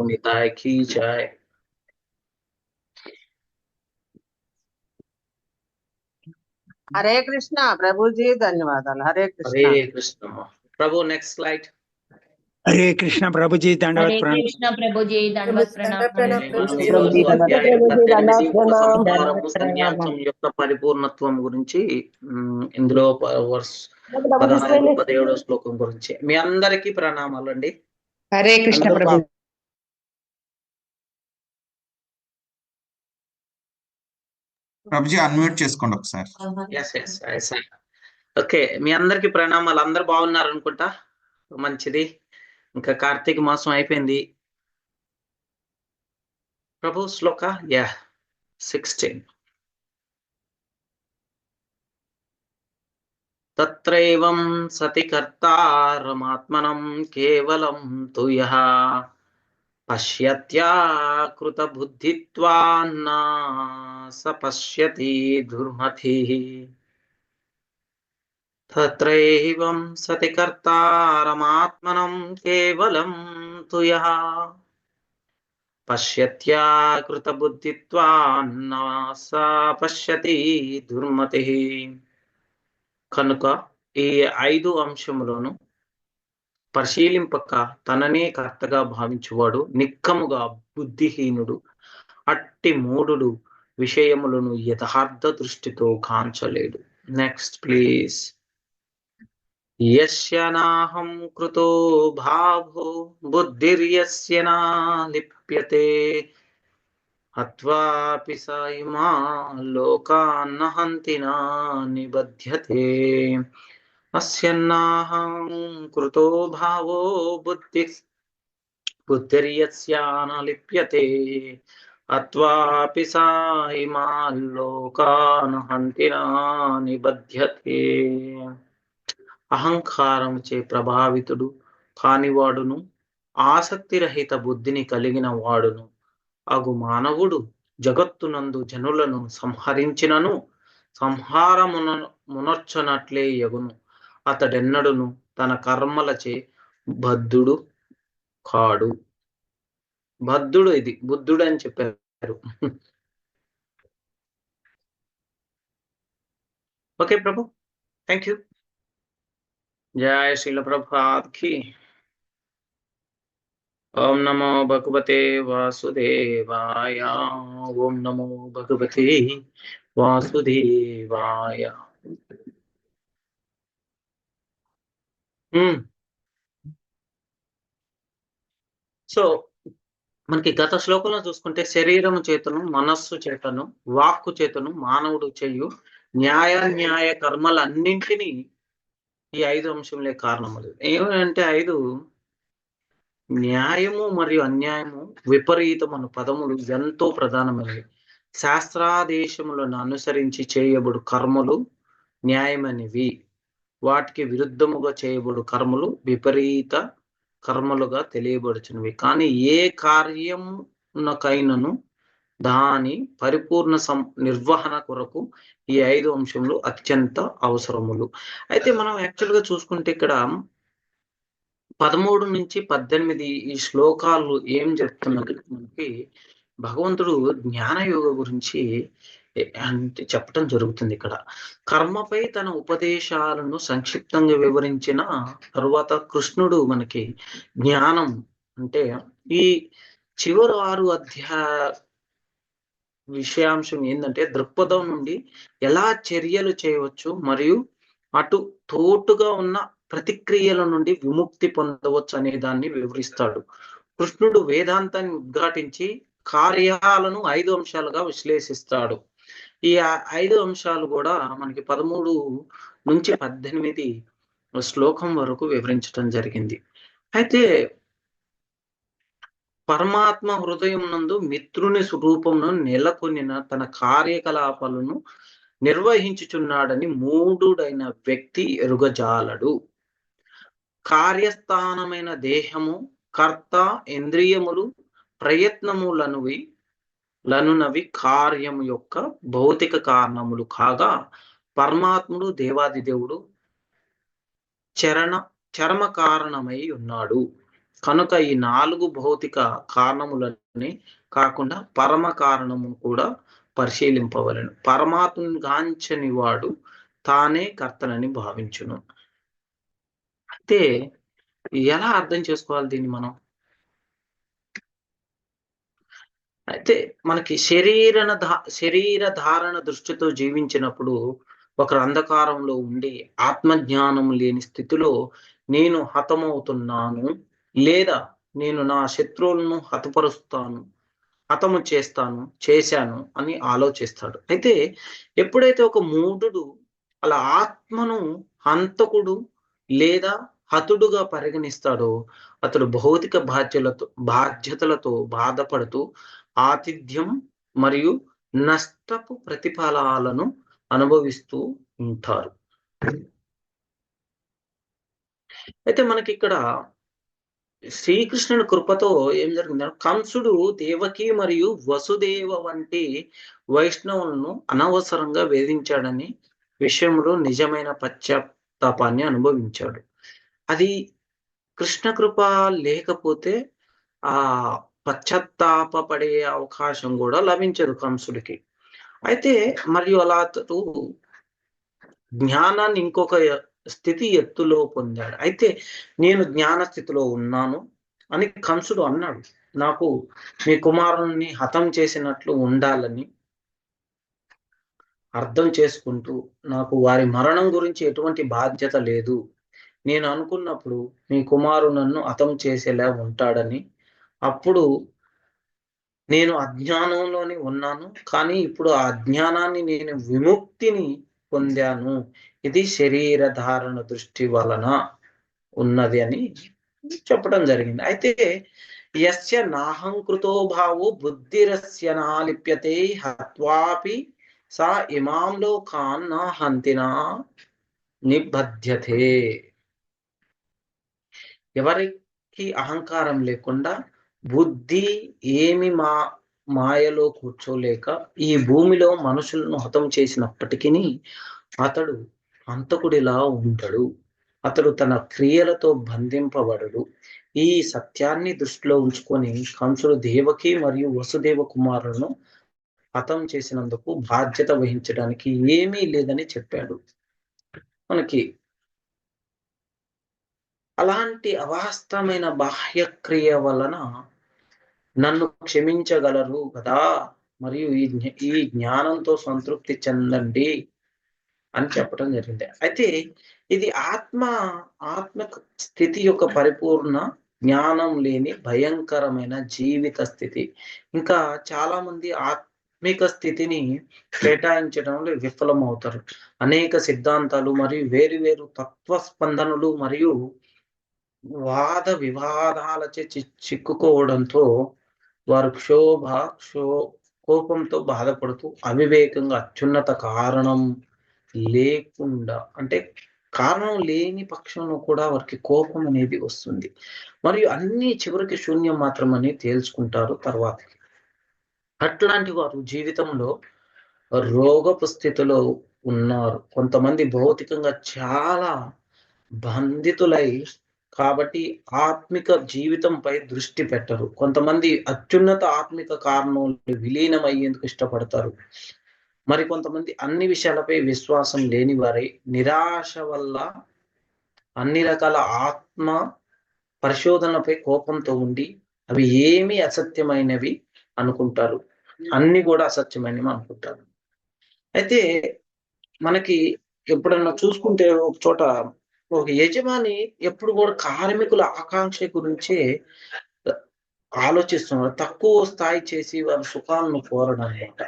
निताय की जय। हरे कृष्णा प्रभु जी, धन्यवाद। हरे कृष्णा। हरे कृष्ण प्रभु। Next slide. हरे कृष्ण प्रभु जी, दंडवत हरे प्रणाम। कृष्ण प्रभु जी, दंडवत प्रणाम। మనం ఈ प्रभु రోజు जी అధ్యాయం 18 ఉప दंडवत సంహారము प्रणाम। సన్యాసం యొక్క పరిపూర్ణత్వం గురించి ఇందులో వర్స్ प्रभु जी 16 17 శ్లోకం గురించి మీ అందరికీ ప్రణామాలండి। हरे कृष्ण అందరూ प्रभु। ప్రభుజీ అన్మ్యూట్ చేసుకోండి ఒకసారి। ఓకే, మీ అందరికి ప్రణామాలు। అందరు బాగున్నారు అనుకుంటా, మంచిది। ఇంకా కార్తీక మాసం అయిపోయింది ప్రభు। శ్లోక 16 తత్రైవం సతి కర్తారమాత్మనం కేవలం తు యః పశ్యత్యా కృత బుద్ధిత్వాన్న స పశ్యతి దుర్మతిః। తత్రైవం సతి కర్తారమాత్మనం కేవలం తు యః పశ్యత్యా కృత బుద్ధిత్వాన్న స పశ్యతి దుర్మతిః। కనుక ఈ 5 అంశములను పరిశీలింపక తననే కర్తగా భావించువాడు నిక్కముగా బుద్ధిహీనుడు। అట్టి మూఢుడు విషయములను యథార్థ దృష్టితో కాంచలేడు। Next please. యస్య నాహం కృతో భావో బుద్ధిర్యస్య నా లిప్యతే హత్వాపి స ఇమాన్ లోకాన్ హంతి నా నిబధ్యతే। అస్యన్నాహం కృతో భావో బుద్ధిర్యస్య న లిప్యతే హత్వాపి స ఇమాన్ లోకాన్ హంతి నా నిబధ్యతే। అహంకారముచే ప్రభావితుడు కానివాడును ఆసక్తిరహిత బుద్ధిని కలిగిన వాడును అగు మానవుడు జగత్తునందు జనులను సంహరించినను సంహారమునర్చనట్లే యగును। అతడెన్నడును తన కర్మలచే బద్ధుడు కాడు। బద్ధుడు, ఇది బుద్ధుడు అని చెప్పారు। Okay Prabhu, thank you. జయ శ్రీల ప్రభుపాద్ की। ఓం నమో భగవతే వాసుదేవాయ। ఓం నమో భగవతే వాసుదేవాయ। సో మనకి గత శ్లోకంలో చూసుకుంటే శరీరము చేతను మనస్సు చేతను వాక్కు చేతను మానవుడు చేయు న్యాయ కర్మలన్నింటినీ ఈ 5 అంశంలే కారణములు। ఏమంటే 5 న్యాయము మరియు అన్యాయము విపరీతమైన పదములు ఎంతో ప్రధానమైనవి। శాస్త్రాదేశములను అనుసరించి చేయబడు కర్మలు న్యాయమైనవి, వాటికి విరుద్ధముగా చేయబడు కర్మలు విపరీత కర్మలుగా తెలియబడుచున్నవి। కానీ ఏ కార్యమునకైనను దాని పరిపూర్ణ నిర్వహణ కొరకు ఈ 5 అంశములు అత్యంత అవసరములు। అయితే మనం యాక్చువల్ గా చూసుకుంటే ఇక్కడ 13 నుంచి 18 ఈ శ్లోకాలు ఏం చెప్తున్నారు మనకి, భగవంతుడు జ్ఞానయోగ గురించి అంటే చెప్పడం జరుగుతుంది। ఇక్కడ కర్మపై తన ఉపదేశాలను సంక్షిప్తంగా వివరించిన తరువాత కృష్ణుడు మనకి జ్ఞానం అంటే ఈ చివరి 6 అధ్యాయ విషయాంశం ఏంటంటే దృక్పథం నుండి ఎలా చర్యలు చేయవచ్చు మరియు అటు తోటుగా ఉన్న ప్రతిక్రియల నుండి విముక్తి పొందవచ్చు అనే దాన్ని వివరిస్తాడు। కృష్ణుడు వేదాంతాన్ని ఉద్ఘాటించి కార్యాలను 5 అంశాలుగా విశ్లేషిస్తాడు। ఈ 5 అంశాలు కూడా మనకి 13 నుంచి 18 శ్లోకం వరకు వివరించడం జరిగింది। అయితే పరమాత్మ హృదయం నందు మిత్రుని స్వరూపమును నెలకొనిన తన కార్యకలాపాలను నిర్వహించుచున్నాడని మూఢుడైన వ్యక్తి ఎరుగజాలడు। కార్యస్థానమైన దేహము కర్త, ఇంద్రియములు ప్రయత్నములనునవి కార్యము యొక్క భౌతిక కారణములు కాగా పరమాత్ముడు దేవాది దేవుడు చరమ కారణమై ఉన్నాడు। కనుక ఈ 4 భౌతిక కారణములని కాకుండా పరమ కారణమును కూడా పరిశీలింపవలెను. పరమాత్మను గాంచని వాడు తానే కర్తనని భావించును. అయితే ఎలా అర్థం చేసుకోవాలి దీన్ని మనం? అయితే మనకి శరీర ధారణ దృష్టితో జీవించినప్పుడు ఒకరు అంధకారంలో ఉండి ఆత్మజ్ఞానం లేని స్థితిలో నేను హతమవుతున్నాను, లేదా నేను నా శత్రువులను హతము చేశాను అని ఆలోచిస్తాడు. అయితే ఎప్పుడైతే ఒక మూఢుడు అలా ఆత్మను హంతకుడు లేదా హతుడుగా పరిగణిస్తాడో అతడు భౌతిక బాధ్యతలతో బాధపడుతూ ఆతిథ్యం మరియు నష్టపు ప్రతిఫలాలను అనుభవిస్తూ ఉంటారు. అయితే మనకి ఇక్కడ శ్రీకృష్ణుని కృపతో ఏం జరిగిందంటే కంసుడు దేవకి మరియు వసుదేవ వంటి వైష్ణవులను అనవసరంగా వేధించాడని విషయంలో నిజమైన పశ్చాత్తాపాన్ని అనుభవించాడు. అది కృష్ణ కృప లేకపోతే ఆ పశ్చాత్తాపడే అవకాశం కూడా లభించదు కంసుడికి. అయితే మరియు అలా అతడు జ్ఞానాన్ని ఇంకొక స్థితి ఎత్తులో పొందాడు. అయితే నేను జ్ఞాన స్థితిలో ఉన్నాను అని కంసుడు అన్నాడు. నాకు మీ కుమారుణ్ణి హతం చేసినట్లు ఉండాలని అర్థం చేసుకుంటూ నాకు వారి మరణం గురించి ఎటువంటి బాధ్యత లేదు. నేను అనుకున్నప్పుడు మీ కుమారుడు నన్ను హతం చేసేలా ఉంటాడని, అప్పుడు నేను అజ్ఞానంలోనే ఉన్నాను, కానీ ఇప్పుడు ఆ అజ్ఞానాన్ని నేను విముక్తిని పొందాను. ఇది శరీర ధారణ దృష్టి వలన ఉన్నది అని చెప్పడం జరిగింది. అయితే యస్య నాహంకృతో భావో బుద్ధిరస్య నాలిప్యతే హత్వాపి సా ఇమాం లోకాన్ నా హంతినా నిబధ్యతే. ఎవరికి అహంకారం లేకుండా బుద్ధి ఏమి మాయలో కూర్చోలేక ఈ భూమిలో మనుషులను హతం చేసినప్పటికీ అతడు హంతకుడిలా ఉంటాడు. అతడు తన క్రియలతో బంధింపబడడు. ఈ సత్యాన్ని దృష్టిలో ఉంచుకొని కంసుడు దేవకి మరియు వసుదేవ కుమారులను హతం చేసినందుకు బాధ్యత వహించడానికి ఏమీ లేదని చెప్పాడు. మనకి అలాంటి అవాస్తవమైన బాహ్యక్రియ వలన నన్ను క్షమించగలరు కదా, మరియు ఈ జ్ఞానంతో సంతృప్తి చెందండి అని చెప్పడం జరిగింది. అయితే ఇది ఆత్మ స్థితి యొక్క పరిపూర్ణ జ్ఞానం లేని భయంకరమైన జీవిత స్థితి. ఇంకా చాలా మంది ఆత్మిక స్థితిని కేటాయించడంలో విఫలమవుతారు. అనేక సిద్ధాంతాలు మరియు వేరు తత్వ స్పందనలు మరియు వాద వివాదాలచే చిక్కుకోవడంతో వారు కోపంతో బాధపడుతూ అవివేకంగా అత్యున్నత కారణం లేకుండా, అంటే కారణం లేని పక్షంలో కూడా వారికి కోపం అనేది వస్తుంది. మరియు అన్ని చివరికి శూన్యం మాత్రమని తేల్చుకుంటారు తర్వాత. అట్లాంటి వారు జీవితంలో రోగపు స్థితిలో ఉన్నారు. కొంతమంది భౌతికంగా చాలా బంధితులై కాబట్టి ఆత్మిక జీవితంపై దృష్టి పెట్టరు. కొంతమంది అత్యున్నత ఆత్మిక కారణంలో విలీనమయ్యేందుకు ఇష్టపడతారు. మరి కొంతమంది అన్ని విషయాలపై విశ్వాసం లేని వారై నిరాశ వల్ల అన్ని రకాల ఆత్మ పరిశోధనలపై కోపంతో ఉండి అవి ఏమీ అసత్యమైనవి అనుకుంటారు, అన్ని కూడా అసత్యమైనవి అనుకుంటారు. అయితే మనకి ఎప్పుడన్నా చూసుకుంటే ఒక చోట ఒక యజమాని ఎప్పుడు కూడా కార్మికుల ఆకాంక్ష గురించే ఆలోచిస్తున్నాడు. తక్కువ స్థాయి చేసి వారి సుఖాలను కోరడం అనమాట.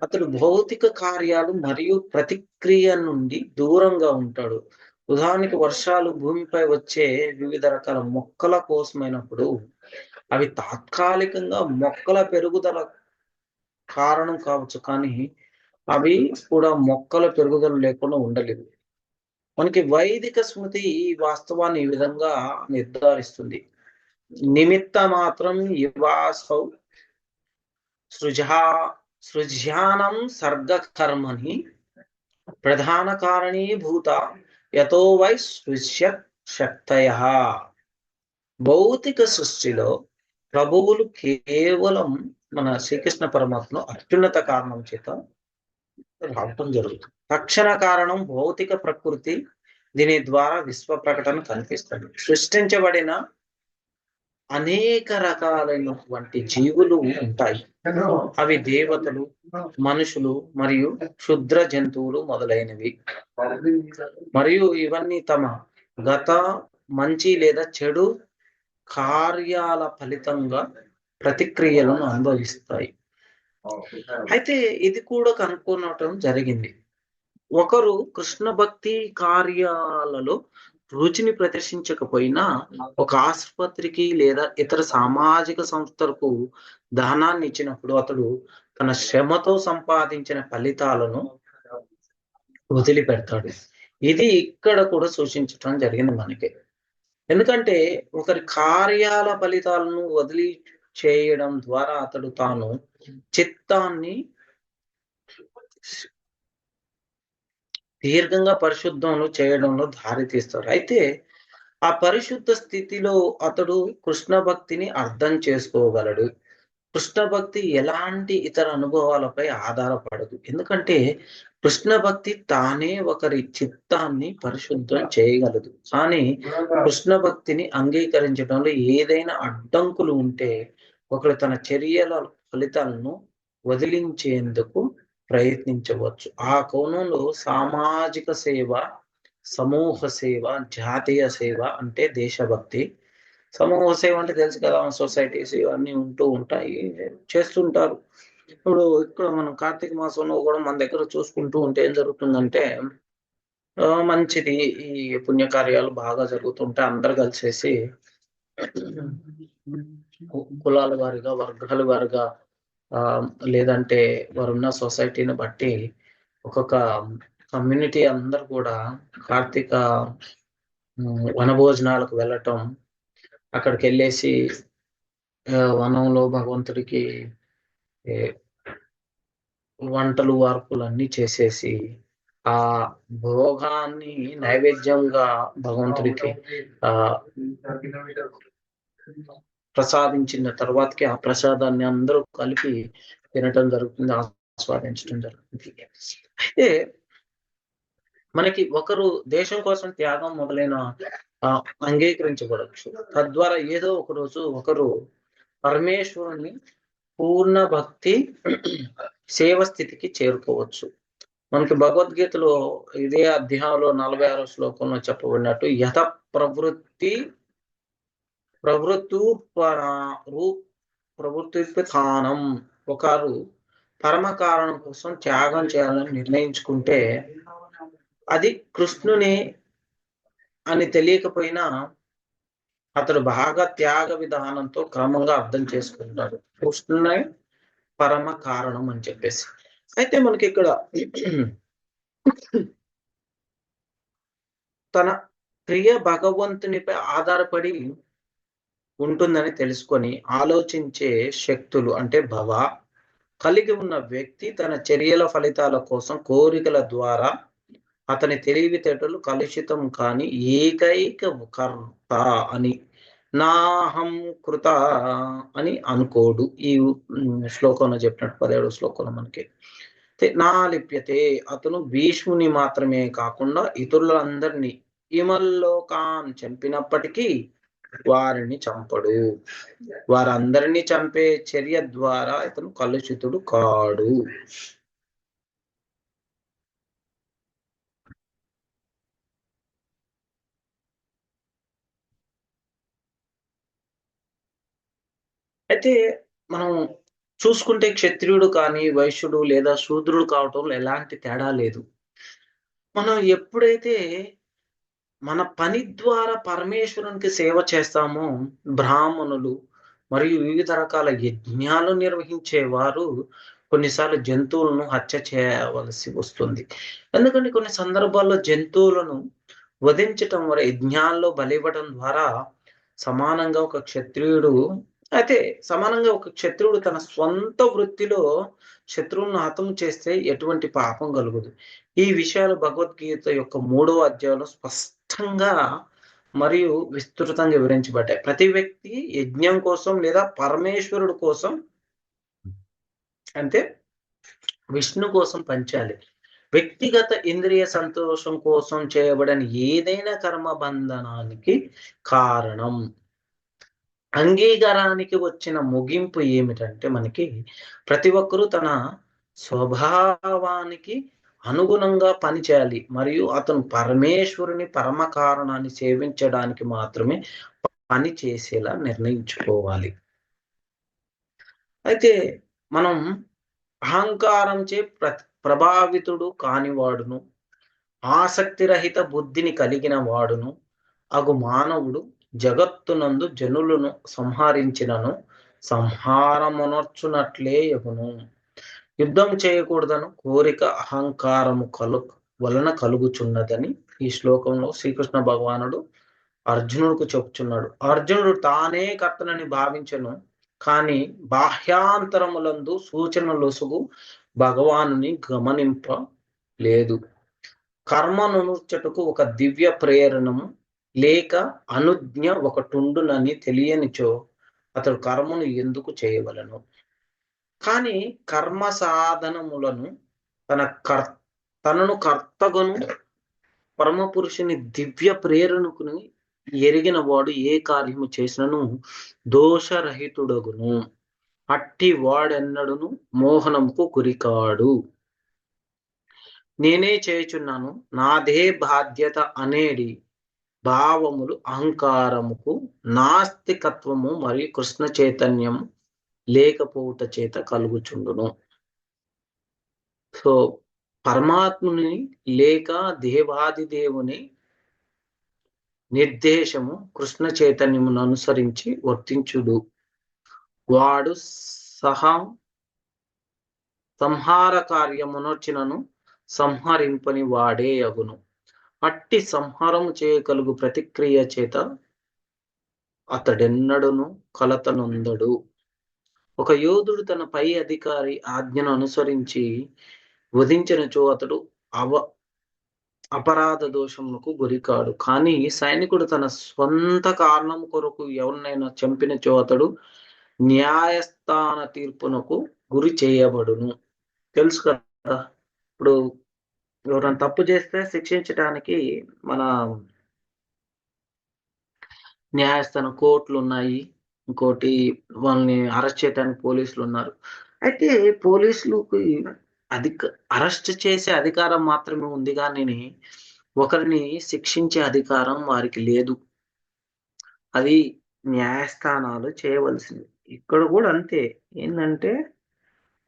అతడు భౌతిక కార్యాలు మరియు ప్రతిక్రియ నుండి దూరంగా ఉంటాడు. ఉదాహరణకి వర్షాలు భూమిపై వచ్చే వివిధ రకాల మొక్కల కోసమైనప్పుడు అవి తాత్కాలికంగా మొక్కల పెరుగుదల కారణం కావచ్చు, కానీ అవి కూడా మొక్కల పెరుగుదల లేకుండా ఉండలేవు. మనకి వైదిక స్మృతి ఈ వాస్తవాన్ని ఈ విధంగా నిర్ధారిస్తుంది. నిమిత్త మాత్రం యువాసౌ సృజ్యానం సర్గకర్మని ప్రధాన కారణీభూత యతో వై సృజ్యత్ శక్తయః. భౌతిక సృష్టిలో ప్రభువులు కేవలం మన శ్రీకృష్ణ పరమాత్మ అత్యున్నత కారణం చేత రావటం జరుగుతుంది. తక్షణ కారణం భౌతిక ప్రకృతి, దీని ద్వారా విశ్వ ప్రకటన కనిపిస్తుంది. సృష్టించబడిన అనేక రకాలైనటువంటి జీవులు ఉంటాయి. అవి దేవతలు, మనుషులు మరియు క్షుద్ర జంతువులు మొదలైనవి. మరియు ఇవన్నీ తమ గత మంచి లేదా చెడు కార్యాల ఫలితంగా ప్రతిక్రియలను అనుభవిస్తాయి. అయితే ఇది కూడా కనుక్కోవటం జరిగింది. ఒకరు కృష్ణ భక్తి కార్యాలలో రుచిని ప్రదర్శించకపోయినా ఒక ఆసుపత్రికి లేదా ఇతర సామాజిక సంస్థలకు దానాన్ని ఇచ్చినప్పుడు అతడు తన శ్రమతో సంపాదించిన ఫలితాలను వదిలిపెడతాడు. ఇది ఇక్కడ కూడా సూచించటం జరిగింది మనకి. ఎందుకంటే ఒకరి కార్యాల ఫలితాలను వదిలి చేయడం ద్వారా అతడు తాను చిత్తాన్ని దీర్ఘంగా పరిశుద్ధంలో చేయడంలో దారి తీస్తాడు. అయితే ఆ పరిశుద్ధ స్థితిలో అతడు కృష్ణ భక్తిని అర్థం చేసుకోగలడు. కృష్ణ భక్తి ఎలాంటి ఇతర అనుభవాలపై ఆధారపడదు. ఎందుకంటే కృష్ణ భక్తి తానే ఒకరి చిత్తాన్ని పరిశుద్ధం చేయగలదు. కానీ కృష్ణ భక్తిని అంగీకరించడంలో ఏదైనా అడ్డంకులు ఉంటే ఒకరు తన చర్యల ఫలితాలను వదిలించేందుకు ప్రయత్నించవచ్చు. ఆ కోణంలో సామాజిక సేవ, సమూహ సేవ, జాతీయ సేవ అంటే దేశభక్తి. సమూహ సేవ అంటే తెలుసు కదా, సొసైటీస్ ఇవన్నీ ఉంటూ ఉంటాయి, చేస్తుంటారు. ఇప్పుడు ఇక్కడ మనం కార్తీక మాసంలో కూడా మన దగ్గర చూసుకుంటూ ఉంటే ఏం జరుగుతుందంటే మంచిది, ఈ పుణ్యకార్యాలు బాగా జరుగుతుంటే అందరు కలిసేసి కులాల వారిగా, వర్గాల వారిగా, లేదంటే వారున్న సొసైటీని బట్టి ఒక్కొక్క కమ్యూనిటీ అందరు కూడా కార్తీక వనభోజనాలకు వెళ్ళటం, అక్కడికి వెళ్ళేసి వనంలో భగవంతుడికి వంటలు వార్పులు అన్ని చేసేసి ఆ భోగాన్ని నైవేద్యంగా భగవంతుడికి ప్రసాదించిన తర్వాతకి ఆ ప్రసాదాన్ని అందరూ కలిపి తినటం జరుగుతుంది, ఆస్వాదించడం జరుగుతుంది. అయితే మనకి ఒకరు దేశం కోసం త్యాగం మొదలైన అంగీకరించబడచ్చు. తద్వారా ఏదో ఒక రోజు ఒకరు పరమేశ్వరుని పూర్ణ భక్తి సేవ స్థితికి చేరుకోవచ్చు. మనకి భగవద్గీతలో ఇదే అధ్యాయంలో 46వ శ్లోకంలో చెప్పబడినట్టు యథ ప్రవృత్తిస్థానం, ఒకరు పరమ కారణం కోసం త్యాగం చేయాలని నిర్ణయించుకుంటే అది కృష్ణుని అని తెలియకపోయినా అతడు బాగా త్యాగ విధానంతో క్రమంగా అర్థం చేసుకుంటాడు కృష్ణునే పరమ కారణం అని చెప్పేసి. అయితే మనకి ఇక్కడ తన ప్రియ భగవంతునిపై ఆధారపడి ఉంటుందని తెలుసుకొని ఆలోచించే శక్తులు అంటే భవ కలిగి ఉన్న వ్యక్తి తన చర్యల ఫలితాల కోసం కోరికల ద్వారా అతని తెలివితేటలు కలుషితం కాని ఏకైక కర్త అని నాహం కృత అని అనుకోడు. ఈ శ్లోకంలో చెప్పినట్టు 17వ శ్లోకంలో మనకి నా లిప్యతే, అతను భీష్ముని మాత్రమే కాకుండా ఇతరులందరినీ ఇమల్లోకాన్ చంపినప్పటికీ వారిని చంపడు. వారందరినీ చంపే చర్య ద్వారా ఇతను కలుషితుడు కాడు. అయితే మనం చూసుకుంటే క్షత్రియుడు కానీ వైశ్యుడు లేదా శూద్రుడు కావటంలో ఎలాంటి తేడా లేదు. మనం ఎప్పుడైతే మన పని ద్వారా పరమేశ్వరునికి సేవ చేస్తామో, బ్రాహ్మణులు మరియు వివిధ రకాల యజ్ఞాలు నిర్వహించేవారు కొన్నిసార్లు జంతువులను హత్య చేయవలసి వస్తుంది. ఎందుకంటే కొన్ని సందర్భాల్లో జంతువులను వధించటం వల్ల యజ్ఞాల్లో బలివ్వడం ద్వారా సమానంగా ఒక క్షత్రియుడు తన స్వంత వృత్తిలో శత్రువులను హతం చేస్తే ఎటువంటి పాపం కలుగుదు. ఈ విషయాలు భగవద్గీత యొక్క 3వ అధ్యాయంలో స్పష్టంగా మరియు విస్తృతంగా వివరించబడ్డాయి. ప్రతి వ్యక్తి యజ్ఞం కోసం లేదా పరమేశ్వరుడు కోసం అంటే విష్ణు కోసం పంచాలి. వ్యక్తిగత ఇంద్రియ సంతోషం కోసం చేయబడని ఏదైనా కర్మ బంధనానికి కారణం. అంగీకారానికి వచ్చిన ముగింపు ఏమిటంటే మనకి ప్రతి ఒక్కరూ తన స్వభావానికి అనుగుణంగా పనిచేయాలి మరియు అతను పరమేశ్వరుని పరమ కారణాన్ని సేవించడానికి మాత్రమే పని చేసేలా నిర్ణయించుకోవాలి. అయితే మనం అహంకారంచే ప్రభావితుడు కానివాడును, ఆసక్తిరహిత బుద్ధిని కలిగిన వాడును అగు మానవుడు జగత్తునందు జనులను సంహరించినను సంహారమునర్చునట్లే యగును. యుద్ధం చేయకూడదను కోరిక అహంకారము వలన కలుగుచున్నదని ఈ శ్లోకంలో శ్రీకృష్ణ భగవానుడు అర్జునుడికి చెప్తున్నాడు. అర్జునుడు తానే కర్తనని భావించను, కానీ బాహ్యాంతరములందు సూచనలొసుగు భగవానుని గమనింప లేదు. కర్మనుచటకు ఒక దివ్య ప్రేరణము లేక అనుజ్ఞ ఒకటుండునని తెలియనిచో అతడు కర్మను ఎందుకు చేయవలను? కానీ కర్మ సాధనములను తనను కర్తగను పరమపురుషుని దివ్య ప్రేరణకుని ఎరిగిన వాడు ఏ కార్యము చేసినను దోషరహితుడగును. అట్టి వాడెన్నడును మోహనముకు గురికాడు. నేనే చేయుచున్నాను, నాదే బాధ్యత అనేడి భావములు అహంకారముకు నాస్తికత్వము మరియు కృష్ణ చైతన్యం లేకపోవుట చేత కలుగుచుండును. సో పరమాత్ముని లేక దేవాది దేవుని నిర్దేశము కృష్ణ చైతన్యమును అనుసరించి వర్తించుడు వాడు సంహార కార్యమునర్చినను సంహరింపని వాడే అగును. అట్టి సంహారము చేయగలుగు ప్రతిక్రియ చేత అతడెన్నడును కలతనొందడు. ఒక యోధుడు తన పై అధికారి ఆజ్ఞను అనుసరించి వధించినచో అతడు అపరాధ దోషములకు గురికాడు. కానీ సైనికుడు తన స్వంత కారణం కొరకు ఎవరినైనా చంపినచో అతడు న్యాయస్థాన తీర్పునకు గురి చేయబడును. తెలుసు కదా, ఇప్పుడు ఎవరైనా తప్పు చేస్తే శిక్షించడానికి మన న్యాయస్థానం కోర్టులు ఉన్నాయి, ఇంకోటి వాళ్ళని అరెస్ట్ చేయడానికి పోలీసులు ఉన్నారు. అయితే పోలీసులకు అరెస్ట్ చేసే అధికారం మాత్రమే ఉంది, కానీ ఒకరిని శిక్షించే అధికారం వారికి లేదు. అది న్యాయస్థానాలు చేయవలసింది. ఇక్కడ కూడా అంతే. ఏంటంటే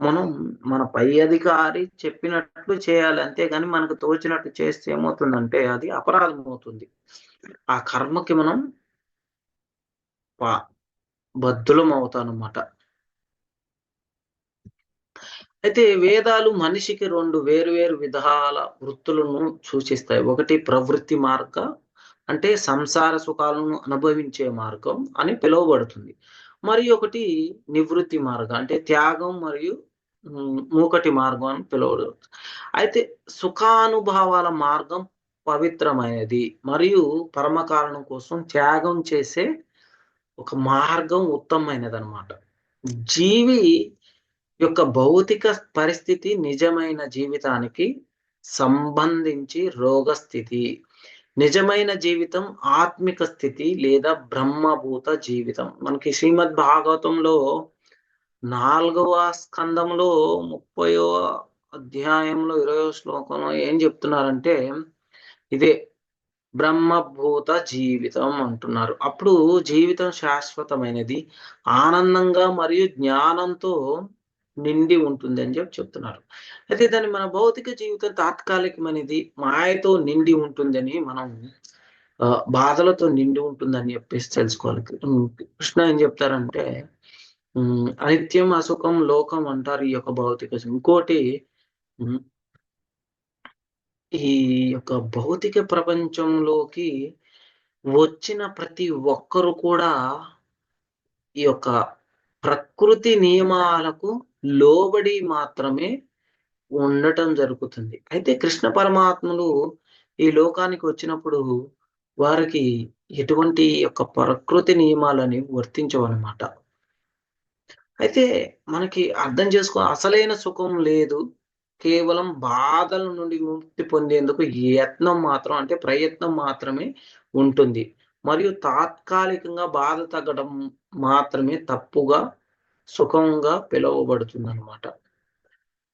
మనం మన పై అధికారి చెప్పినట్లు చేయాలి, అంతేగాని మనకు తోచినట్టు చేస్తే ఏమవుతుందంటే అది అపరాధం అవుతుంది. ఆ కర్మకి మనం బద్ధులం అవుతామన్నమాట. అయితే వేదాలు మనిషికి రెండు వేరు విధాల వృత్తులను సూచిస్తాయి. ఒకటి ప్రవృత్తి మార్గ అంటే సంసార సుఖాలను అనుభవించే మార్గం అని పిలువబడుతుంది. మరి ఒకటి నివృత్తి మార్గం అంటే త్యాగం మరియు మూకటి మార్గం అని పిలువబడుతుంది. అయితే సుఖానుభవాల మార్గం పవిత్రమైనది మరియు పరమకారణం కోసం త్యాగం చేసే ఒక మార్గం ఉత్తమమైనది అన్నమాట. జీవి యొక్క భౌతిక పరిస్థితి నిజమైన జీవితానికి సంబంధించి రోగస్థితి. నిజమైన జీవితం ఆత్మిక స్థితి లేదా బ్రహ్మభూత జీవితం. మనకి శ్రీమద్ భాగవతంలో 4వ స్కందంలో 30వ అధ్యాయంలో 20వ శ్లోకంలో ఏం చెప్తున్నారంటే ఇదే బ్రహ్మభూత జీవితం అంటున్నారు. అప్పుడు జీవితం శాశ్వతమైనది, ఆనందంగా మరియు జ్ఞానంతో నిండి ఉంటుంది అని చెప్తున్నారు. అయితే దాన్ని మన భౌతిక జీవితం తాత్కాలికమైనది, మాయతో నిండి ఉంటుందని, మనం బాధలతో నిండి ఉంటుందని చెప్పేసి తెలుసుకోవాలి. కృష్ణ ఏం చెప్తారంటే అనిత్యం అసుఖం లోకం అంటారు ఈ యొక్క భౌతిక. ఇంకోటి ఈ యొక్క భౌతిక ప్రపంచంలోకి వచ్చిన ప్రతి ఒక్కరు కూడా ఈ యొక్క ప్రకృతి నియమాలకు లోబడి మాత్రమే ఉండటం జరుగుతుంది. అయితే కృష్ణ పరమాత్ములు ఈ లోకానికి వచ్చినప్పుడు వారికి ఎటువంటి యొక్క ప్రకృతి నియమాలని వర్తించవన్నమాట. అయితే మనకి అర్థం చేసుకో అసలైన సుఖం లేదు. కేవలం బాధల నుండి విముక్తి పొందేందుకు యత్నం మాత్రం అంటే ప్రయత్నం మాత్రమే ఉంటుంది. మరియు తాత్కాలికంగా బాధ తగ్గడం మాత్రమే తప్పుగా, సుఖంగా పిలువబడుతుందన్నమాట.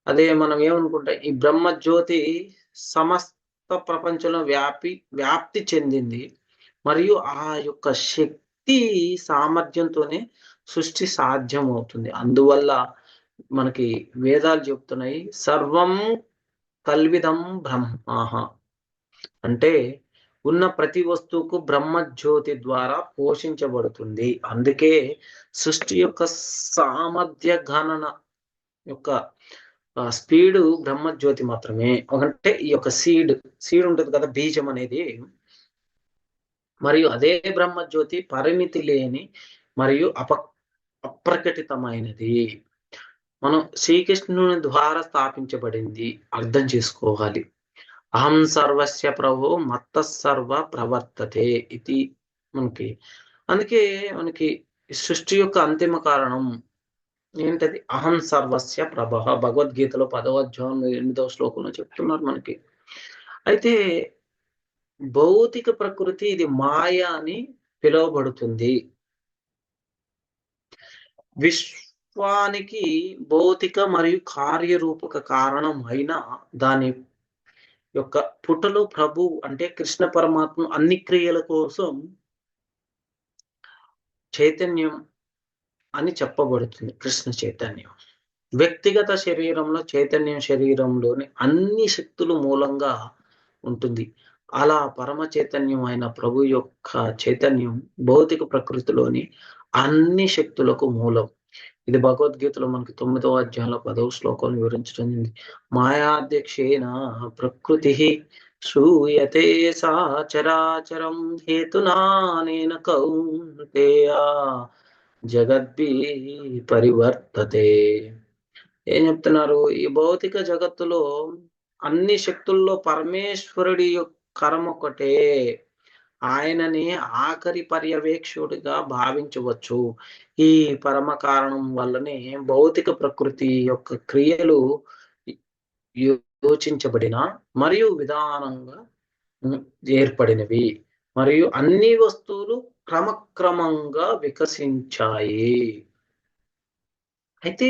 అదే మనం ఏమనుకుంటాం, ఈ బ్రహ్మజ్యోతి సమస్త ప్రపంచంలో వ్యాప్తి చెందింది. మరియు ఆ యొక్క శక్తి సామర్థ్యంతోనే సృష్టి సాధ్యం అవుతుంది. అందువల్ల మనకి వేదాలు చెప్తున్నాయి, సర్వం కల్విదం బ్రహ్మ. అంటే ఉన్న ప్రతి వస్తువుకు బ్రహ్మజ్యోతి ద్వారా పోషించబడుతుంది. అందుకే సృష్టి యొక్క సామర్థ్య గణన యొక్క స్పీడు బ్రహ్మజ్యోతి మాత్రమే. అంటే ఈ యొక్క సీడ్ ఉంటుంది కదా, బీజం అనేది. మరియు అదే బ్రహ్మజ్యోతి పరిమితి లేని మరియు అప్రకటితమైనది. మనం శ్రీకృష్ణుని ద్వారా స్థాపించబడింది అర్థం చేసుకోవాలి. అహం సర్వస్య ప్రభో మత్త సర్వ ప్రవర్తతే ఇది మనకి. అందుకే మనకి సృష్టి యొక్క అంతిమ కారణం ఏంటది? అహం సర్వస్య ప్రభ. భగవద్గీతలో 10వ అధ్యాయం 8వ శ్లోకంలో చెప్తున్నారు మనకి. అయితే భౌతిక ప్రకృతి ఇది మాయ అని పిలువబడుతుంది. విశ్వానికి భౌతిక మరియు కార్యరూపక కారణం అయిన దాని యొక్క పుటలో ప్రభు అంటే కృష్ణ పరమాత్మ అన్ని క్రియల కోసం చైతన్యం అని చెప్పబడుతుంది. కృష్ణ చైతన్యం వ్యక్తిగత శరీరంలో చైతన్యం శరీరంలోని అన్ని శక్తులు మూలంగా ఉంటుంది. అలా పరమ చైతన్యం అయిన ప్రభు యొక్క చైతన్యం భౌతిక ప్రకృతిలోని అన్ని శక్తులకు మూలం. ఇది భగవద్గీతలో మనకి 9వ అధ్యాయంలో 10వ శ్లోకం వివరించడం జరిగింది. మాయాధ్యక్షేణ ప్రకృతి శ్రూయతే సా చరాచరం హేతునానేన కౌంతేయ జగద్భి పరివర్తతే. ఏం చెప్తున్నారు? ఈ భౌతిక జగత్తులో అన్ని శక్తుల్లో పరమేశ్వరుడి యొక్క కరం ఒకటే. ఆయనని ఆఖరి పర్యవేక్షకుడిగా భావించవచ్చు. ఈ పరమ కారణం వల్లనే భౌతిక ప్రకృతి యొక్క క్రియలు యోచించబడిన మరియు విధానంగా ఏర్పడినవి. మరియు అన్ని వస్తువులు క్రమక్రమంగా వికసించాయి. అయితే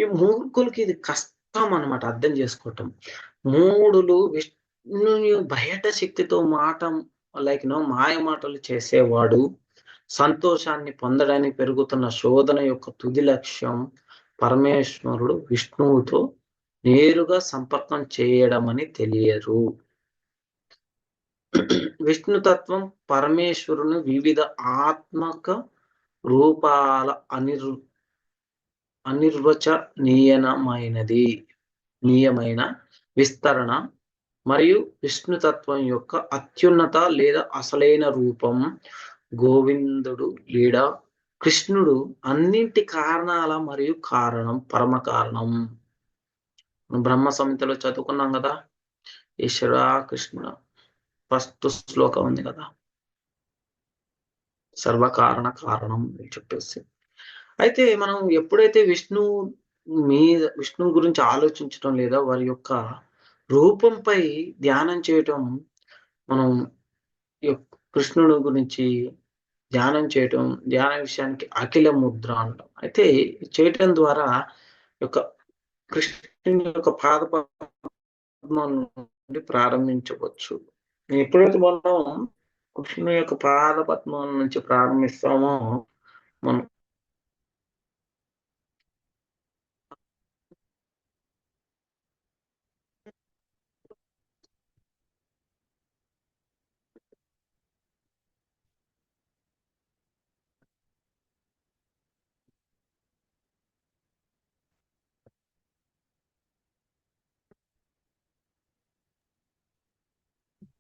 ఈ మూర్ఖులకి ఇది కష్టం అన్నమాట అర్థం చేసుకోవటం. మూఢులు విష్ణుని బయట శక్తితో మాయ మాటలు చేసేవాడు సంతోషాన్ని పొందడానికి పెరుగుతున్న శోధన యొక్క తుది లక్ష్యం పరమేశ్వరుడు విష్ణువుతో నేరుగా సంపర్కం చేయడం అని తెలియరు. విష్ణుతత్వం పరమేశ్వరుని వివిధ ఆత్మక రూపాల నియమైన విస్తరణ మరియు విష్ణుతత్వం యొక్క అత్యున్నత లేదా అసలైన రూపం గోవిందుడు లేదా కృష్ణుడు అన్నింటి కారణాల మరియు పరమ కారణం. బ్రహ్మ సంహితలో చదువుకున్నాం కదా, ఈశ్వర కృష్ణ ఫస్ట్ శ్లోకం ఉంది కదా, సర్వకారణ కారణం అని చెప్పేసి. అయితే మనం ఎప్పుడైతే విష్ణు గురించి ఆలోచించడం లేదా వారి యొక్క రూపంపై ధ్యానం చేయటం, మనం కృష్ణుడు గురించి ధ్యాన విషయానికి అఖిల ముద్ర అంటాం. అయితే చేయటం ద్వారా యొక్క కృష్ణుని యొక్క పాదపద్మం నుండి ప్రారంభించవచ్చు. ఎప్పుడైతే మనం కృష్ణుని యొక్క పాదపద్మం నుంచి ప్రారంభిస్తామో మనం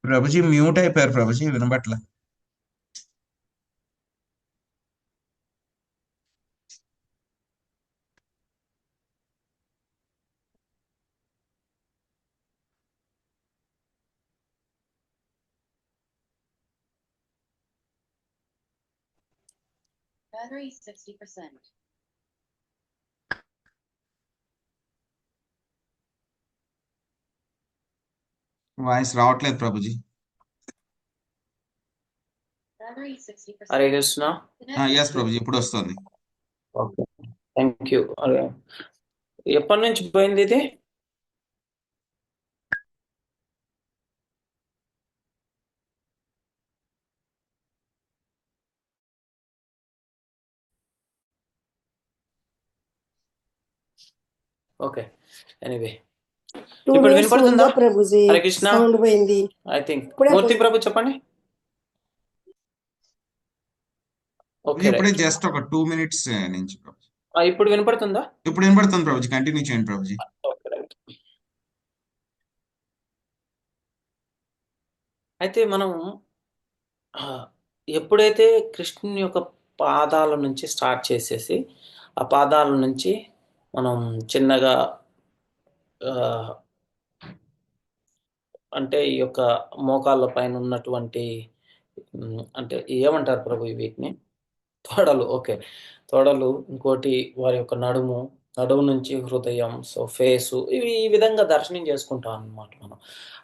ప్రభుజీ మ్యూట్ అయిపోయారు ప్రభుజీ, వినబట్ల. వాయిస్ రావట్లేదు ప్రభుజీ. హరే కృష్ణ. ఎస్ ప్రభుజీ, ఇప్పుడు వస్తుంది. Okay, thank you. ఎప్పటి నుంచి పోయింది ఇది? ఓకే, ఎనీవే 2 ఇప్పుడు minutes వినపడుతుందా? ముందే ప్రభుజీ హరే కృష్ణ. సౌండ్ పోయింది. ఐ థింక్ ఇప్పుడే మూర్తి ప్రభు చెప్పండి. ఓకే, ఇప్పుడే రైట్. జస్ట్ ఒక 2 minutes నుంచి ప్రభుజీ. ఇప్పుడు వినపడుతుందా? ఇప్పుడు వినపడుతుంది ప్రభుజీ, కంటిన్యూ చేయండి ప్రభుజీ. Okay, right. అయితే మనం ఎప్పుడైతే కృష్ణుని యొక్క పాదాల నుంచి స్టార్ట్ చేసేసి ఆ పాదాల నుంచి మనం చిన్నగా అంటే ఈ యొక్క మోకాళ్ళ పైన ఉన్నటువంటి అంటే ఏమంటారు ప్రభు వీటిని? తొడలు. ఓకే, తొడలు. ఇంకోటి వారి యొక్క నడుము నుంచి హృదయం, సో ఫేసు, ఇవి ఈ విధంగా దర్శనం చేసుకుంటాం అన్నమాట. మనం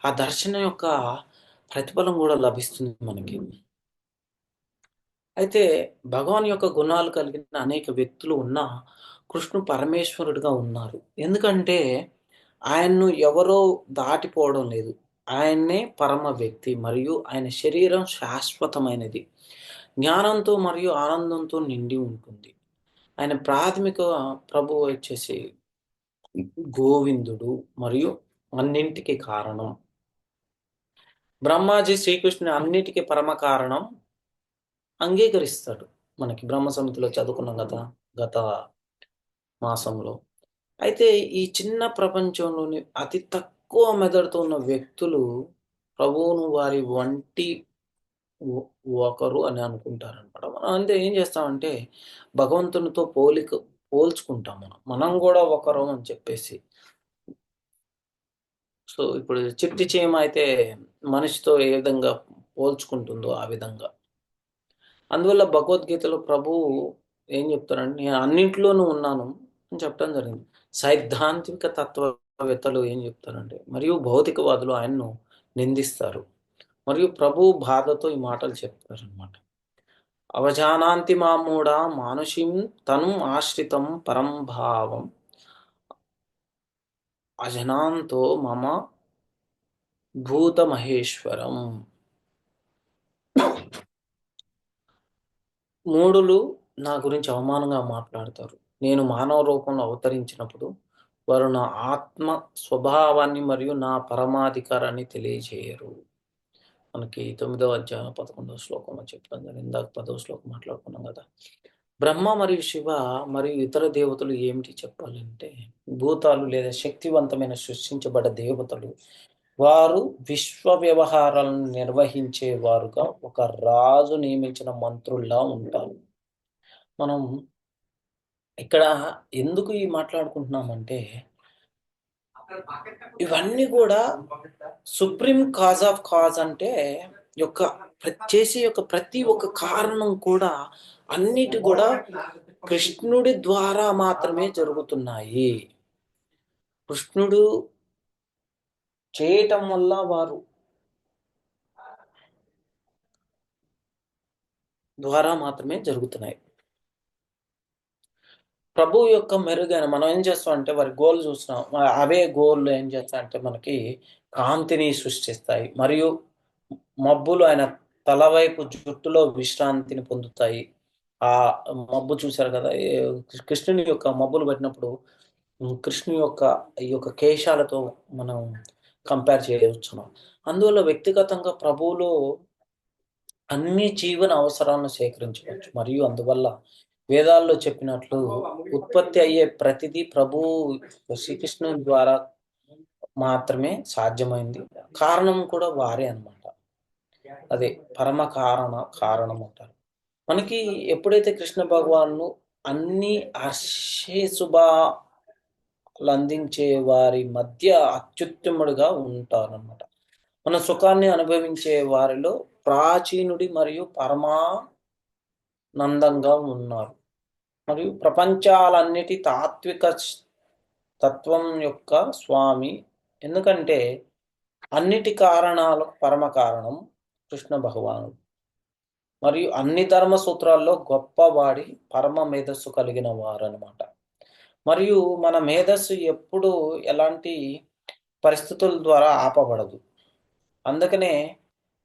ఆ దర్శనం యొక్క ప్రతిఫలం కూడా లభిస్తుంది మనకి. అయితే భగవాన్ యొక్క గుణాలు కలిగిన అనేక వ్యక్తులు ఉన్నా కృష్ణు పరమేశ్వరుడిగా ఉన్నారు. ఎందుకంటే ఆయన్ను ఎవరో దాటిపోవడం లేదు. ఆయన్నే పరమ వ్యక్తి మరియు ఆయన శరీరం శాశ్వతమైనది, జ్ఞానంతో మరియు ఆనందంతో నిండి ఉంటుంది. ఆయన ప్రాథమిక ప్రభువు వచ్చేసి గోవిందుడు మరియు అన్నింటికి కారణం. బ్రహ్మాజీ శ్రీకృష్ణుని అన్నిటికీ పరమ కారణం అంగీకరిస్తాడు. మనకి బ్రహ్మ సమితిలో చదువుకున్నాం కదా గత మాసంలో. అయితే ఈ చిన్న ప్రపంచంలోని అతి తక్కువ మెదడుతో ఉన్న వ్యక్తులు ప్రభువును వారి వంటి ఒకరు అని అనుకుంటారనమాట. మనం అంతే ఏం చేస్తామంటే భగవంతునితో పోల్చుకుంటాం. మనం కూడా ఒకరు అని చెప్పేసి. సో ఇప్పుడు చిట్టి చీమ అయితే మనిషితో ఏ విధంగా పోల్చుకుంటుందో ఆ విధంగా. అందువల్ల భగవద్గీతలో ప్రభువు ఏం చెప్తారంటే నేను అన్నింటిలోనూ ఉన్నాను అని చెప్పడం జరిగింది. సైద్ధాంతిక తత్వవేత్తలు ఏం చెప్తారంటే మరియు భౌతికవాదులు ఆయన్ను నిందిస్తారు. మరియు ప్రభు బాధతో ఈ మాటలు చెప్తారు అనమాట. అవజానాంతి మామూడా మానుషిం తను ఆశ్రితం పరంభావం అజనాంతో మమ భూత మహేశ్వరం. మూఢులు నా గురించి అవమానంగా మాట్లాడతారు. నేను మానవ రూపంలో అవతరించినప్పుడు వారు నా ఆత్మ స్వభావాన్ని మరియు నా పరమాధికారాన్ని తెలియజేయరు. మనకి 9వ అధ్యాయం 11వ శ్లోకంలో చెప్తాను కదా, ఇందాక 10వ శ్లోకం మాట్లాడుకున్నాం కదా. బ్రహ్మ మరియు శివ మరియు ఇతర దేవతలు ఏమిటి చెప్పాలంటే భూతాలు లేదా శక్తివంతమైన సృష్టించబడ్డ దేవతలు. వారు విశ్వ వ్యవహారాలను నిర్వహించేవారుగా ఒక రాజు నియమించిన మంత్రుల్లా ఉంటారు. మనం ఇక్కడ ఎందుకు ఈ మాట్లాడుకుంటున్నామంటే ఇవన్నీ కూడా సుప్రీం కాజ్ ఆఫ్ కాజ్ అంటే చేసే యొక్క ప్రతి ఒక్క కారణం కూడా అన్నిటి కూడా కృష్ణుడి ద్వారా మాత్రమే జరుగుతున్నాయి. కృష్ణుడు చేయటం వల్ల వారు ద్వారా మాత్రమే జరుగుతున్నాయి. ప్రభు యొక్క మెరుగైన మనం ఏం చేస్తాం అంటే వారి గోల్ చూస్తున్నాం. అవే గోల్ ఏం చేస్తాయంటే మనకి కాంతిని సృష్టిస్తాయి మరియు మబ్బులు ఆయన తల వైపు జుట్టులో విశ్రాంతిని పొందుతాయి. ఆ మబ్బు చూశారు కదా, కృష్ణుని యొక్క మబ్బులు పట్టినప్పుడు కృష్ణుని యొక్క ఈ యొక్క కేశాలతో మనం కంపేర్ చేయవచ్చును. అందువల్ల వ్యక్తిగతంగా ప్రభువులో అన్ని జీవన అవసరాలను సేకరించవచ్చు. మరియు అందువల్ల వేదాల్లో చెప్పినట్లు ఉత్పత్తి అయ్యే ప్రతిదీ ప్రభు శ్రీకృష్ణుని ద్వారా మాత్రమే సాధ్యమైంది. కారణం కూడా వారే అన్నమాట. అదే పరమ కారణం అంటారు. మనకి ఎప్పుడైతే కృష్ణ భగవాను అన్ని శుభాలు అందించే వారి మధ్య అత్యుత్తముడుగా ఉంటారన్నమాట. మన సుఖాన్ని అనుభవించే వారిలో ప్రాచీనుడి మరియు నందంగా ఉన్నారు. మరియు ప్రపంచాలన్నిటి తాత్విక తత్వం యొక్క స్వామి. ఎందుకంటే అన్నిటి కారణాలకు పరమ కారణం కృష్ణ భగవానుడు. మరియు అన్ని ధర్మ సూత్రాల్లో గొప్పవాడి పరమ మేధస్సు కలిగిన వారు అనమాట. మరియు మన మేధస్సు ఎప్పుడు ఎలాంటి పరిస్థితుల ద్వారా ఆపబడదు. అందుకనే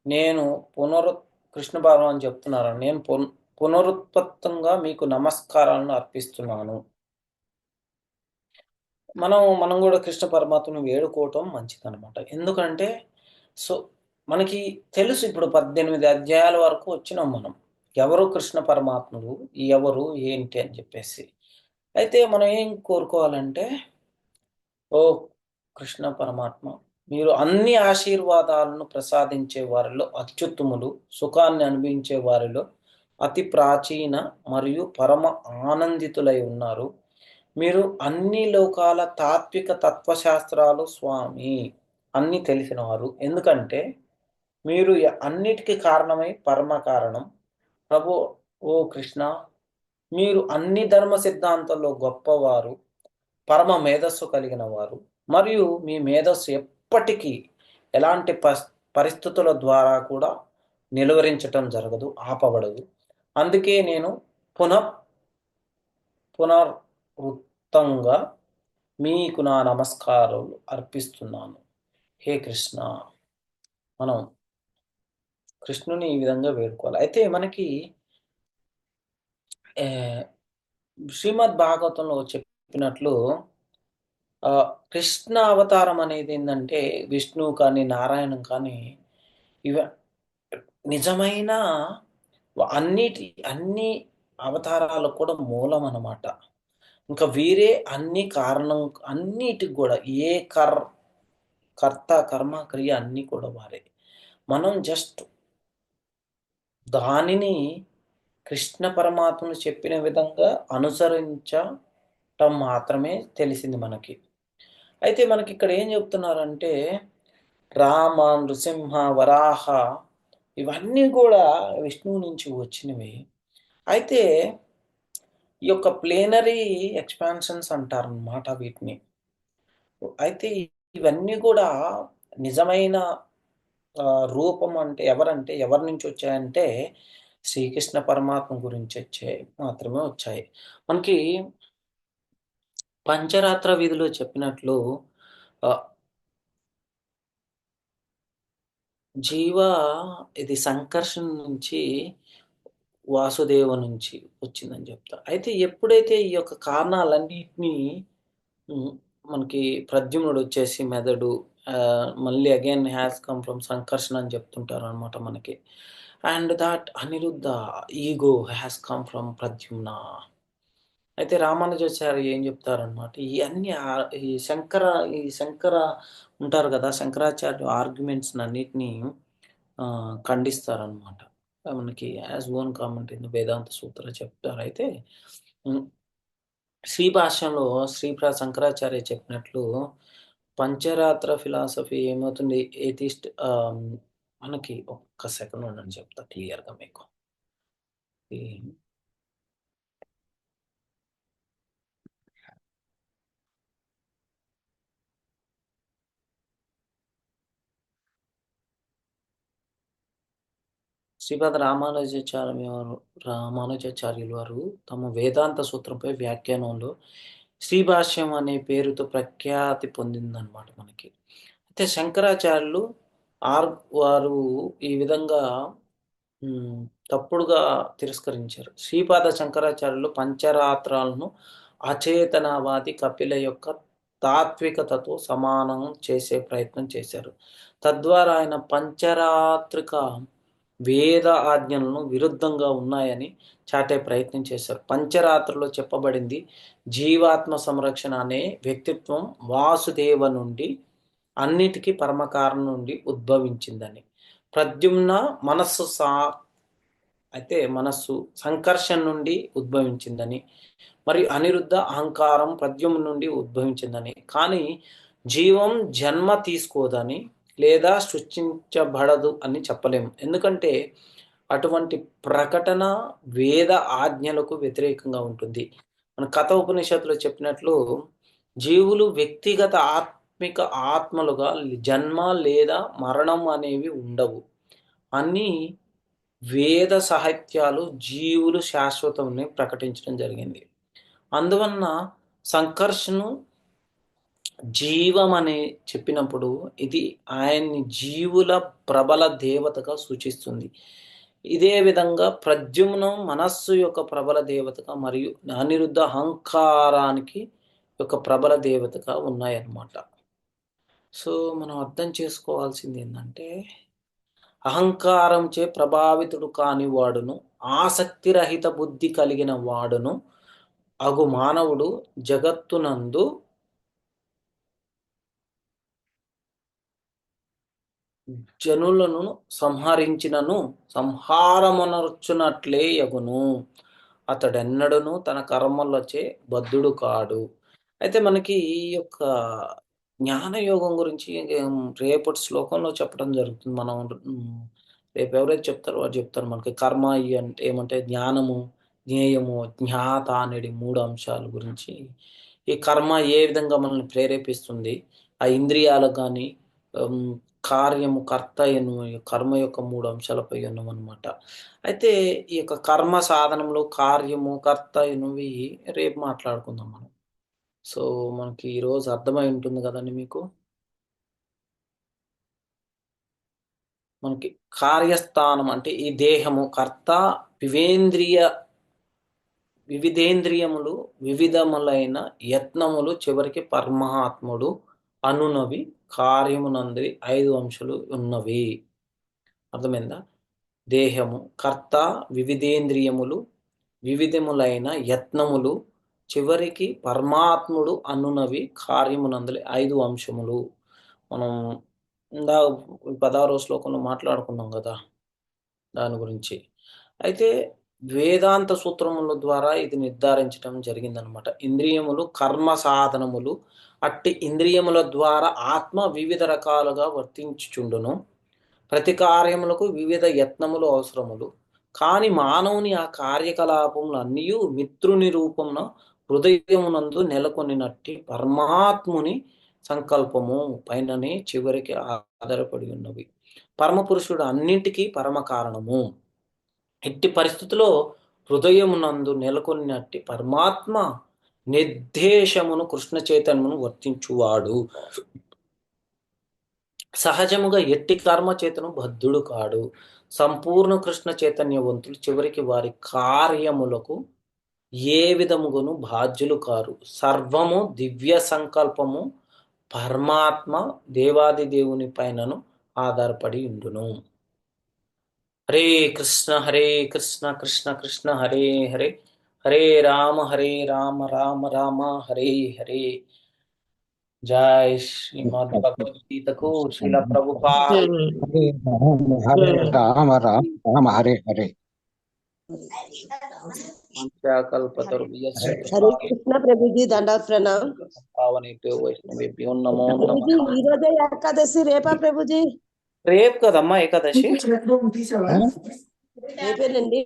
నేను కృష్ణ భగవాన్ చెప్తున్నారు, నేను పునరుత్పత్తంగా మీకు నమస్కారాలను అర్పిస్తున్నాను. మనం కూడా కృష్ణ పరమాత్మను వేడుకోవటం మంచిదన్నమాట. ఎందుకంటే మనకి తెలుసు, ఇప్పుడు 18 అధ్యాయాల వరకు వచ్చినాం మనం, ఎవరు కృష్ణ పరమాత్ముడు, ఎవరు ఏంటి అని చెప్పేసి. అయితే మనం ఏం కోరుకోవాలంటే, ఓ కృష్ణ పరమాత్మ, మీరు అన్ని ఆశీర్వాదాలను ప్రసాదించే వారిలో అత్యుత్తములు, సుఖాన్ని అనుభవించే వారిలో అతి ప్రాచీన మరియు పరమ ఆనందితులై ఉన్నారు. మీరు అన్ని లోకాల తాత్విక తత్వశాస్త్రాలు స్వామి, అన్ని తెలిసినవారు. ఎందుకంటే మీరు అన్నిటికీ కారణమై పరమ కారణం. ప్రభు ఓ కృష్ణ, మీరు అన్ని ధర్మ సిద్ధాంతాల్లో గొప్పవారు, పరమ మేధస్సు కలిగిన వారు. మరియు మీ మేధస్సు ఎప్పటికీ ఎలాంటి పరిస్థితుల ద్వారా కూడా నిలువరించటం జరగదు, ఆపబడదు. అందుకే నేను పునరుత్తంగా మీకు నా నమస్కారాలు అర్పిస్తున్నాను. హే కృష్ణ. మనం కృష్ణుని ఈ విధంగా వేడుకోవాలి. అయితే మనకి శ్రీమద్ భాగవతంలో చెప్పినట్లు కృష్ణ అవతారం అనేది ఏంటంటే, విష్ణువు కానీ నారాయణం కానీ ఇవ నిజమైన అన్ని అవతారాలకు కూడా మూలం అన్నమాట. ఇంకా వీరే అన్ని కారణం, అన్నిటికి కూడా ఏ కర్త కర్మ క్రియ అన్ని కూడా వారే. మనం జస్ట్ దానిని కృష్ణ పరమాత్మను చెప్పిన విధంగా అనుసరించటం మాత్రమే తెలిసింది మనకి. అయితే మనకి ఇక్కడ ఏం చెప్తున్నారంటే, రామ, నృసింహ, వరాహ ఇవన్నీ కూడా విష్ణువు నుంచి వచ్చినవి. అయితే ఈ యొక్క ప్లేనరీ ఎక్స్పాన్షన్స్ అంటారన్నమాట వీటిని. అయితే ఇవన్నీ కూడా నిజమైన రూపం అంటే ఎవరి నుంచి వచ్చాయంటే శ్రీకృష్ణ పరమాత్మ గురించి మాత్రమే వచ్చాయి. మనకి పంచరాత్ర విధిలో చెప్పినట్లు జీవ ఇది సంకర్షణ నుంచి వాసుదేవ నుంచి వచ్చిందని చెప్తారు. అయితే ఎప్పుడైతే ఈ యొక్క కారణాలన్నిటినీ మనకి ప్రద్యుమ్నుడు వచ్చేసి మెదడు, మళ్ళీ అగైన్ హ్యాస్ కమ్ ఫ్రమ్ సంకర్షణ అని చెప్తుంటారు అనమాట మనకి. And that Aniruddha ego has come from Pradyumna. అయితే రామానుజాచార్య ఏం చెప్తారనమాట, ఇవన్నీ ఈ శంకర ఉంటారు కదా, శంకరాచార్య ఆర్గ్యుమెంట్స్ అన్నిటినీ ఖండిస్తారనమాట. మనకి యాజ్ ఓన్ కామెంట్ ఇన్ వేదాంత సూత్ర చెప్తారు. అయితే శ్రీ భాష్యంలో శంకరాచార్య చెప్పినట్లు పంచరాత్ర ఫిలాసఫీ ఏమవుతుంది, ఏథిస్ట్. మనకి ఒక్క సెకండ్ ఉందని చెప్తా క్లియర్గా మీకు. శ్రీపాద రామానుజాచార్యులు వారు తమ వేదాంత సూత్రంపై వ్యాఖ్యానంలో శ్రీభాష్యం అనే పేరుతో ప్రఖ్యాతి పొందిందనమాట మనకి. అయితే శంకరాచార్యులు వారు ఈ విధంగా తప్పుడుగా తిరస్కరించారు. శ్రీపాద శంకరాచార్యులు పంచరాత్రాలను అచేతనవాది కపిల యొక్క తాత్వికతతో సమానం చేసే ప్రయత్నం చేశారు. తద్వారా ఆయన పంచరాత్రిక వేద ఆజ్ఞలను విరుద్ధంగా ఉన్నాయని చాటే ప్రయత్నం చేశారు. పంచరాత్రలో చెప్పబడింది జీవాత్మ సంరక్షణ అనే వ్యక్తిత్వం వాసుదేవ నుండి, అన్నిటికీ పరమకారణం నుండి ఉద్భవించిందని. ప్రద్యుమ్న మనస్సు సంకర్షణ నుండి ఉద్భవించిందని, మరియు అనిరుద్ధ అహంకారం ప్రద్యుమ్న నుండి ఉద్భవించిందని. కానీ జీవం జన్మ తీసుకోదని లేదా సృష్టించబడదు అని చెప్పలేము. ఎందుకంటే అటువంటి ప్రకటన వేద ఆజ్ఞలకు వ్యతిరేకంగా ఉంటుంది. మన కథ ఉపనిషత్తులో చెప్పినట్లు జీవులు వ్యక్తిగత ఆత్మిక ఆత్మలుగా జన్మ లేదా మరణం అనేవి ఉండవు. అన్ని వేద సాహిత్యాలు జీవులు శాశ్వతంని ప్రకటించడం జరిగింది. అందువలన సంకర్షణను జీవం అని చెప్పినప్పుడు ఇది ఆయన్ని జీవుల ప్రబల దేవతగా సూచిస్తుంది. ఇదే విధంగా ప్రద్యుమ్నం మనస్సు యొక్క ప్రబల దేవతగా మరియు అనిరుద్ధ అహంకారానికి యొక్క ప్రబల దేవతగా ఉన్నాయన్నమాట. సో మనం అర్థం చేసుకోవాల్సింది ఏంటంటే అహంకారంచే ప్రభావితుడు కాని వాడును ఆసక్తిరహిత బుద్ధి కలిగిన వాడును అగు మానవుడు జగత్తునందు జనులను సంహరించినను సంహారమునర్చునట్లే యగును. అతడెన్నడను తన కర్మలచే బద్ధుడు కాడు. అయితే మనకి ఈ యొక్క జ్ఞానయోగం గురించి రేపటి శ్లోకంలో చెప్పడం జరుగుతుంది. మనం రేపు ఎవరైతే చెప్తారో వారు చెప్తారు. మనకి కర్మ అంటే ఏమంటే జ్ఞానము, జ్ఞేయము, జ్ఞాత అనేది 3 అంశాల గురించి. ఈ కర్మ ఏ విధంగా మనల్ని ప్రేరేపిస్తుంది, ఆ ఇంద్రియాలకు కానీ కార్యము కర్త కర్మ యొక్క 3 అంశాలపై ఉన్నామన్నమాట. అయితే ఈ యొక్క కర్మ సాధనంలో కార్యము కర్త ఎనువి రేపు మాట్లాడుకుందాం మనం. సో మనకి ఈరోజు అర్థమై ఉంటుంది కదండి మీకు. మనకి కార్యస్థానం అంటే ఈ దేహము కర్త, వివిధేంద్రియములు వివిధములైన యత్నములు చివరికి పరమాత్ముడు అనునవి కార్యమునందరి 5 అంశాలు ఉన్నవి. అర్థమైందా? దేహము కర్త, వివిధేంద్రియములు వివిధములైన యత్నములు చివరికి పరమాత్ముడు అనునవి కార్యమునందలి 5 అంశములు. మనం 16వ శ్లోకంలో మాట్లాడుకున్నాం కదా దాని గురించి. అయితే వేదాంత సూత్రముల ద్వారా ఇది నిర్ధారించడం జరిగిందనమాట. ఇంద్రియములు కర్మ సాధనములు, అట్టి ఇంద్రియముల ద్వారా ఆత్మ వివిధ రకాలుగా వర్తించుచుండును. ప్రతి కార్యములకు వివిధ యత్నములు అవసరములు. కానీ మానవుని ఆ కార్యకలాపములు అన్నీ మిత్రుని రూపమున హృదయమునందు నెలకొనినట్టి పరమాత్ముని సంకల్పము పైననే చివరికి ఆధారపడి ఉన్నవి. పరమపురుషుడు అన్నింటికీ పరమ కారణము. ఇట్టి పరిస్థితిలో హృదయమునందు నెలకొనినట్టి పరమాత్మ నిర్దేశమును కృష్ణ చైతన్యమును వర్తించువాడు. సహజముగా ఎట్టి కర్మ చేతను బద్ధుడు కాడు. సంపూర్ణ కృష్ణ చైతన్యవంతులు చివరికి వారి కార్యములకు ఏ విధముగాను బాధ్యులు కారు. సర్వము దివ్య సంకల్పము పరమాత్మ దేవాది దేవుని పైనను ఆధారపడి ఉండును. హరే కృష్ణ కృష్ణ కృష్ణ హరే హరే, హరే రామ రామ రామ హరే హరే. జై శ్రీమద్ భగవద్గీతకు శ్రీల ప్రభుపాద. హరే రామ రామ హరే హరే. పంచాకల్పతరుభ్యశ్చ హరే కృష్ణ ప్రభుజీ దండాత్ ప్రణామ్. పావనేభ్యో వైష్ణవేభ్యో నమో నమః. ప్రభుజీ ఈ రోజే ఏకాదశి రేపా ప్రభుజీ? రేపు కదమ్మా ఏకాదశి. రేపేనండి.